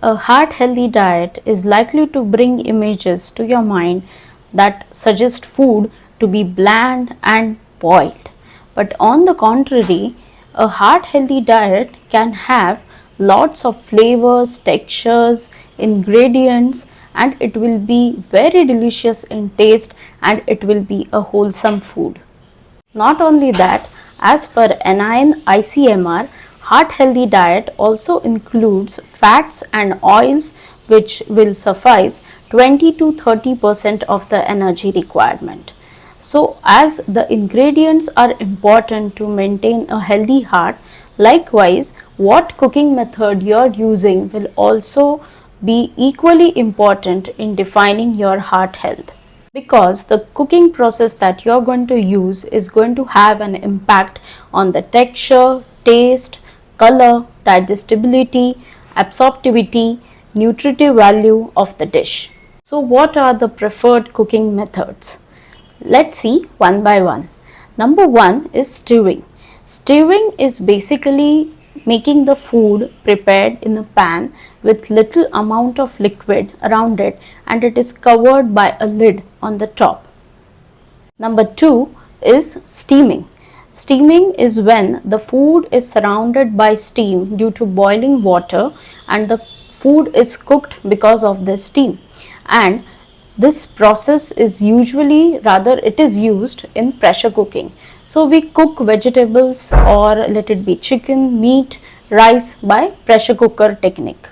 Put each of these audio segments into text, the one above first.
a heart healthy diet is likely to bring images to your mind that suggest food to be bland and boiled. But on the contrary, a heart healthy diet can have lots of flavors, textures, ingredients, and it will be very delicious in taste and it will be a wholesome food. Not only that, as per NIN-ICMR, heart healthy diet also includes fats and oils which will suffice 20 to 30% of the energy requirement. So, as the ingredients are important to maintain a healthy heart, likewise, what cooking method you are using will also be equally important in defining your heart health, because the cooking process that you're going to use is going to have an impact on the texture, taste, color, digestibility, absorptivity, nutritive value of the dish. So what are the preferred cooking methods? Let's see one by one. Number one is stewing. Stewing is basically making the food prepared in a pan with little amount of liquid around it and it is covered by a lid on the top. Number two is steaming. Steaming is when the food is surrounded by steam due to boiling water and the food is cooked because of this steam, and this process is usually, rather it is used in pressure cooking. So we cook vegetables or let it be chicken, meat, rice by pressure cooker technique.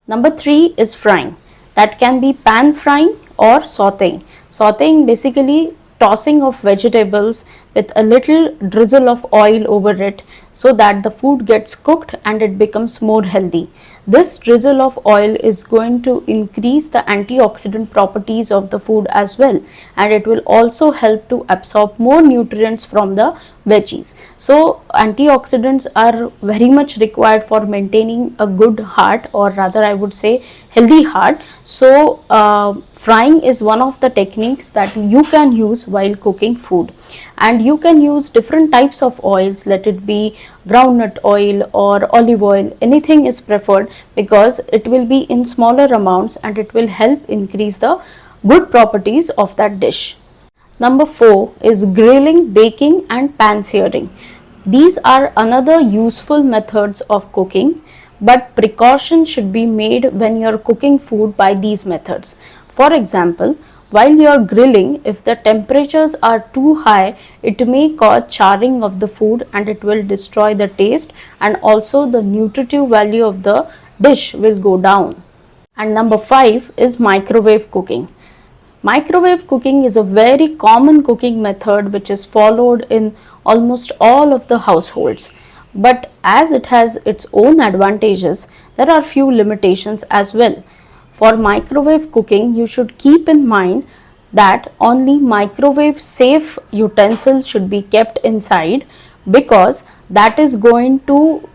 Number three is frying. That can be pan frying or sauteing. Sauteing basically tossing of vegetables with a little drizzle of oil over it so that the food gets cooked and it becomes more healthy. This drizzle of oil is going to increase the antioxidant properties of the food as well, and it will also help to absorb more nutrients from the veggies. So antioxidants are very much required for maintaining a good heart, or rather I would say healthy heart. So frying is one of the techniques that you can use while cooking food, and you can use different types of oils, let it be groundnut oil or olive oil, anything is preferred because it will be in smaller amounts and it will help increase the good properties of that dish. Number four is grilling, baking and pan searing. These are another useful methods of cooking, but precaution should be made when you are cooking food by these methods. For example, while you are grilling, if the temperatures are too high, it may cause charring of the food and it will destroy the taste, and also the nutritive value of the dish will go down. And number five is microwave cooking. Microwave cooking is a very common cooking method which is followed in almost all of the households. But as it has its own advantages, there are few limitations as well. For microwave cooking, you should keep in mind that only microwave safe utensils should be kept inside, because that is going to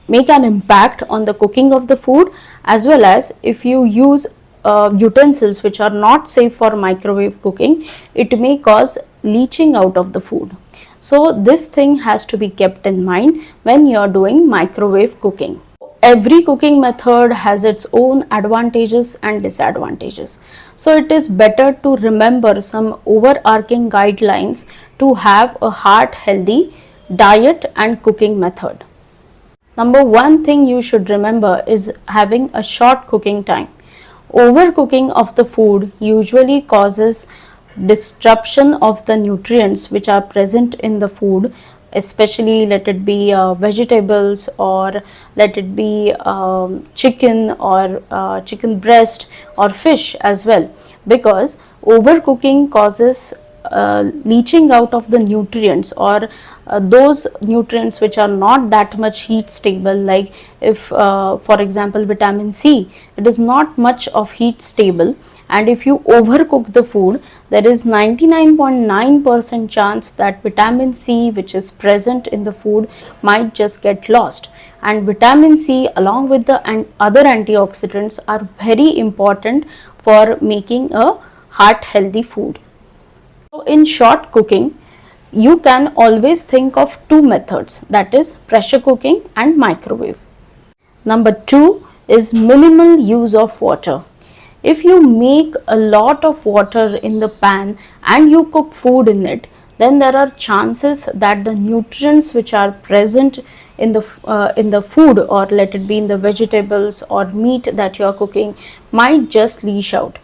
make an impact on the cooking of the food, as well as if you use utensils which are not safe for microwave cooking, it may cause leaching out of the food. So this thing has to be kept in mind when you are doing microwave cooking. Every cooking method has its own advantages and disadvantages. So it is better to remember some overarching guidelines to have a heart healthy diet and cooking method. Number one thing you should remember is having a short cooking time. Overcooking of the food usually causes disruption of the nutrients which are present in the food, especially let it be vegetables, or let it be chicken or chicken breast or fish as well, because overcooking causes leaching out of the nutrients, or those nutrients which are not that much heat stable, like if for example vitamin C, it is not much of heat stable, and if you overcook the food, there is 99.9% chance that vitamin C which is present in the food might just get lost. And vitamin C along with the other antioxidants are very important for making a heart healthy food. So in short cooking, you can always think of two methods, that is pressure cooking and microwave. Number two is minimal use of water. If you make a lot of water in the pan and you cook food in it, then there are chances that the nutrients which are present in the food, or let it be in the vegetables or meat that you are cooking, might just leach out.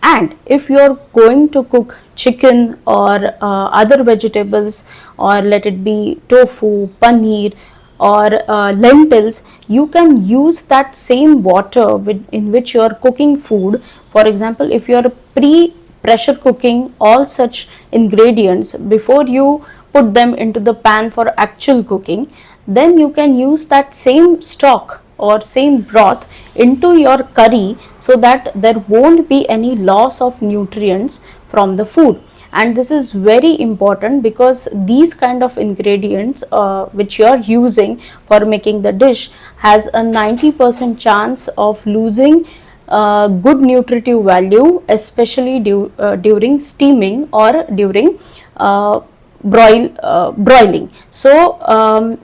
And if you are going to cook chicken or other vegetables, or let it be tofu, paneer, or lentils, you can use that same water in which you are cooking food. For example, if you are pre pressure cooking all such ingredients before you put them into the pan for actual cooking, then you can use that same stock or same broth into your curry, so that there won't be any loss of nutrients from the food. And this is very important, because these kind of ingredients which you are using for making the dish has a 90% chance of losing good nutritive value, especially during steaming or during broiling. So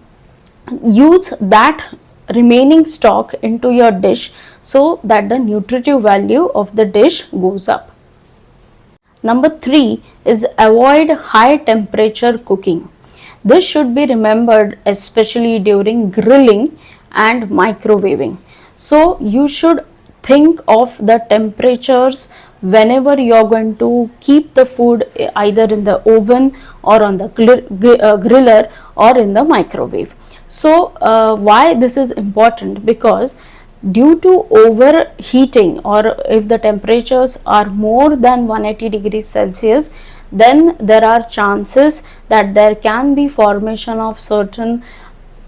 use that remaining stock into your dish, so that the nutritive value of the dish goes up. Number 3 is avoid high temperature cooking. This should be remembered especially during grilling and microwaving. So you should think of the temperatures whenever you are going to keep the food either in the oven or on the griller or in the microwave. So why this is important? Because due to overheating, or if the temperatures are more than 180 degrees Celsius, then there are chances that there can be formation of certain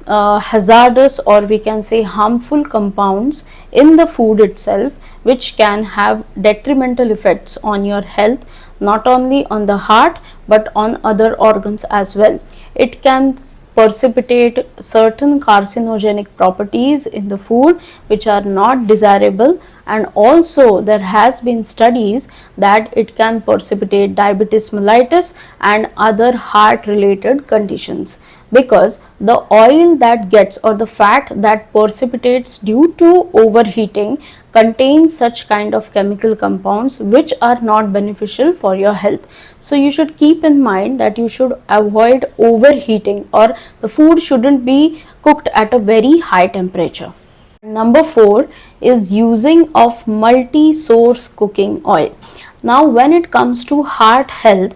hazardous, or we can say harmful compounds in the food itself, which can have detrimental effects on your health, not only on the heart but on other organs as well. It can precipitate certain carcinogenic properties in the food which are not desirable, and also there has been studies that it can precipitate diabetes mellitus and other heart related conditions, because the oil that gets, or the fat that precipitates due to overheating, contains such kind of chemical compounds which are not beneficial for your health. So you should keep in mind that you should avoid overheating, or the food shouldn't be cooked at a very high temperature. Number 4 is using of multi-source cooking oil. Now when it comes to heart health,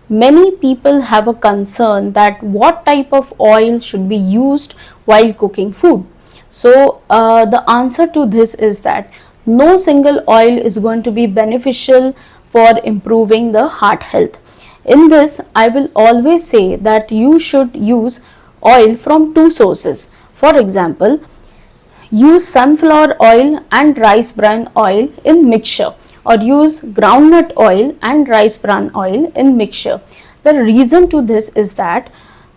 many people have a concern that what type of oil should be used while cooking food. So the answer to this is that no single oil is going to be beneficial for improving the heart health. In this, I will always say that you should use oil from two sources. For example, use sunflower oil and rice bran oil in mixture, or use groundnut oil and rice bran oil in mixture. The reason to this is that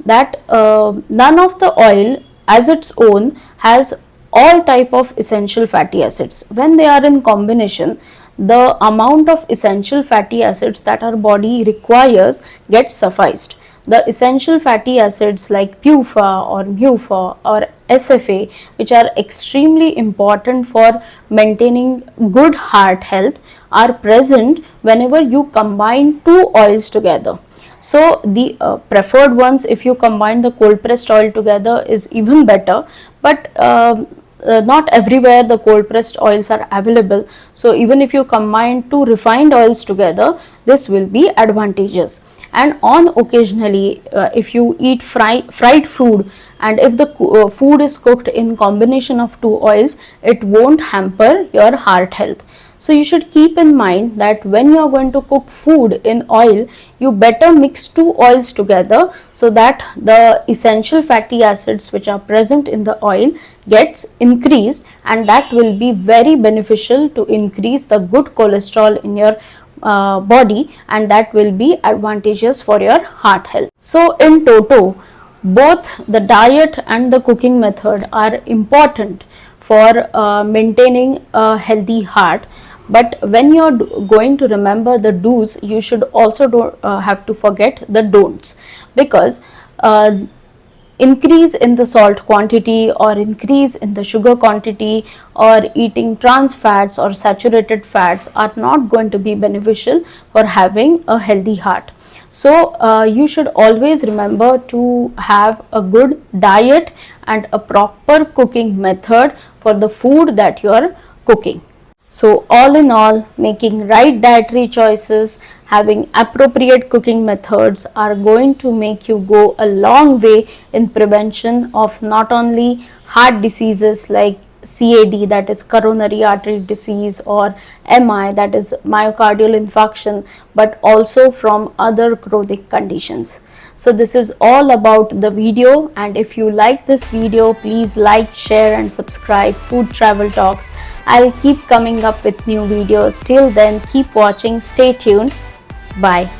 none of the oil as its own has all type of essential fatty acids. When they are in combination, the amount of essential fatty acids that our body requires gets sufficed. The essential fatty acids like PUFA or MUFA or SFA, which are extremely important for maintaining good heart health, are present whenever you combine two oils together. So the preferred ones, if you combine the cold pressed oil together, is even better, but not everywhere the cold pressed oils are available. So even if you combine two refined oils together, this will be advantageous. And on occasionally, if you eat fried food, and if the food is cooked in combination of two oils, it won't hamper your heart health. So you should keep in mind that when you are going to cook food in oil, you better mix two oils together, so that the essential fatty acids which are present in the oil gets increased, and that will be very beneficial to increase the good cholesterol in your body, and that will be advantageous for your heart health. So in toto, both the diet and the cooking method are important for maintaining a healthy heart. But when you are going to remember the do's, you should also have to forget the don'ts, because increase in the salt quantity or increase in the sugar quantity or eating trans fats or saturated fats are not going to be beneficial for having a healthy heart. So you should always remember to have a good diet and a proper cooking method for the food that you are cooking. So all in all, making right dietary choices, having appropriate cooking methods are going to make you go a long way in prevention of not only heart diseases like CAD, that is coronary artery disease, or MI, that is myocardial infarction, but also from other chronic conditions. So this is all about the video, and if you like this video, please like, share and subscribe Food Travel Talks. I'll keep coming up with new videos. Till then, keep watching, stay tuned. Bye.